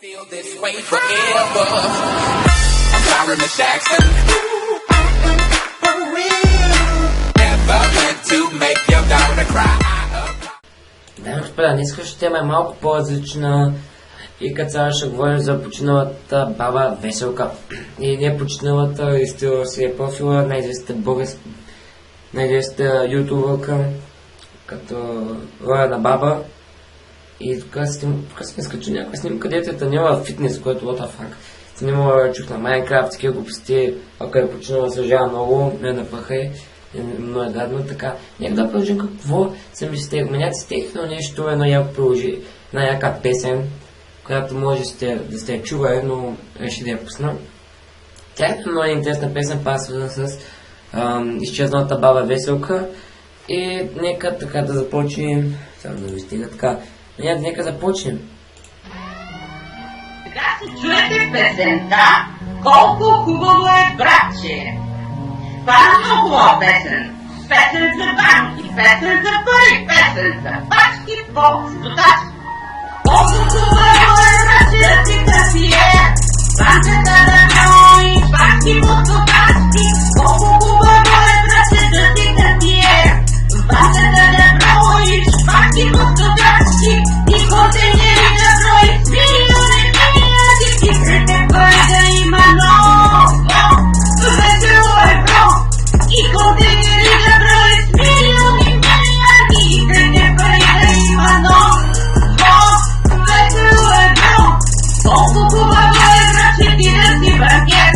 Feel this way forever. I'm Byron Jackson. For real. Never meant to make your daughter cry. Да, господа, днес тема е малко по-различна и като сега ще говорим за починалата баба Веселка. И не починалата, изтила си е профила, най-известната ютубърка, като роля на баба. И тук съм изкачил някаква снимка, където е тренирала фитнес, което what the fuck. Снимала чух на Майнкрафт, такива глупости, ако е починала, съжалява много, не напъхай, много е гадно, така. Нека да продължим какво съм изтех. Менят си техно нещо, едно яко приложи, една яка песен, която може да сте чували, но реши да я пусна. Тя е много интересна песен, пак свързана с изчезналата баба Веселка. И нека така да започнем, само да ви стига така. Нека започнем. Сега се чуете песента "Колко хубаво е, братче". Това е много хубава песен. Песен за банки, песен за пари, песен за бачки, бокс, дотачки. Колко хубаво е, братче, да си красие, банката да брои, бачки, бокс, дотачки. Колко хубаво е, братче, да си красие, банката да брои, бачки, бокс, дотачки. И контейнери да брои, милиони, милиарди, искрите пари да има много. Весело е, бро. И контейнери да брои, милиони, милиарди, искрите пари да има много. Весело е, бро. Колко хубаво е, братче, ти да си банкер.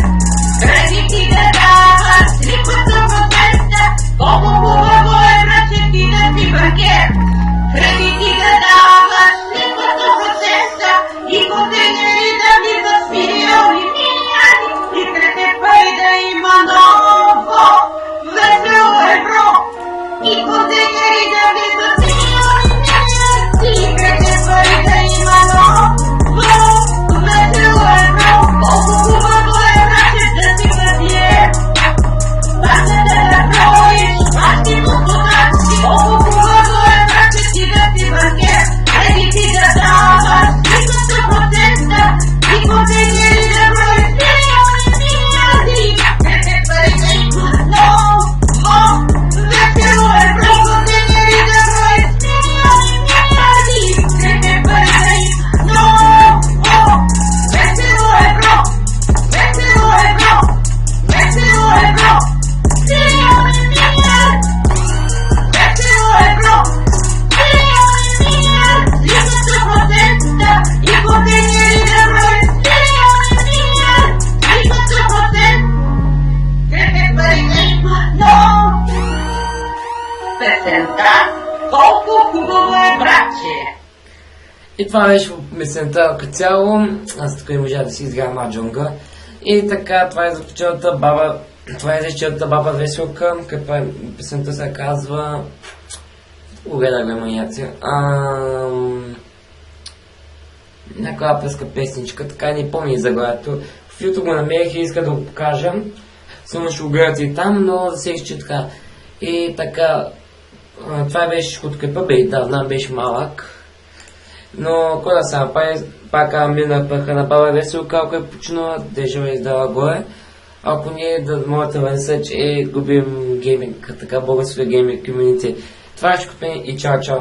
Кредити да даваш, 3%. Колко хубаво е, братче, ти да си банкер. Кредити да даваш, 3% и контейнери да влизат с милиони, милиарди, искрите пари да има много. Весело е, бро. И контейнери да влизат с милиони, милиарди, искрите пари да има много. Весело е, бро. Колко хубаво е, братче, да си крадиер. Бачата да броиш, бачки му потачки. Колко хубаво е, братче, ти да си банкер. Кредити да даваш, 3% и контейнери да броиш, милиони, милиарди, искрите пари да има много. Весело е, бро. Контейнери да броиш, милиони, милиарди, искрите пари да има много. Весело е, бро. Весело е, бро. Весело е, бро. Милиони, милиарди. Весело е, бро. Милиони, милиарди, 3% и контейнери да броиш, милиони, милиарди, 3%. Искрите пари да има много. Песента "Колко хубаво е, братче". И това беше песента като цяло. Аз тук не можа да си изграя маджонга. И така, това е започналата баба. Това е зачелата баба Веселка. Каква е песента се казва? Угледа ме маняци. Някаква апелска песничка, така не помня заглавието. В YouTube го намерих и иска да го покажа. Само ще го гледате и там, но за сега ще така. И така, това беше подкрепа, давна беше малък. Но кой да сега, пак мина пъха на баба Веселка, ако е починала, дежава издала горе. Ако не, да моята венса, че губим гейминг, така българския гейминг комьюнити. Това ще купим и чао-чао.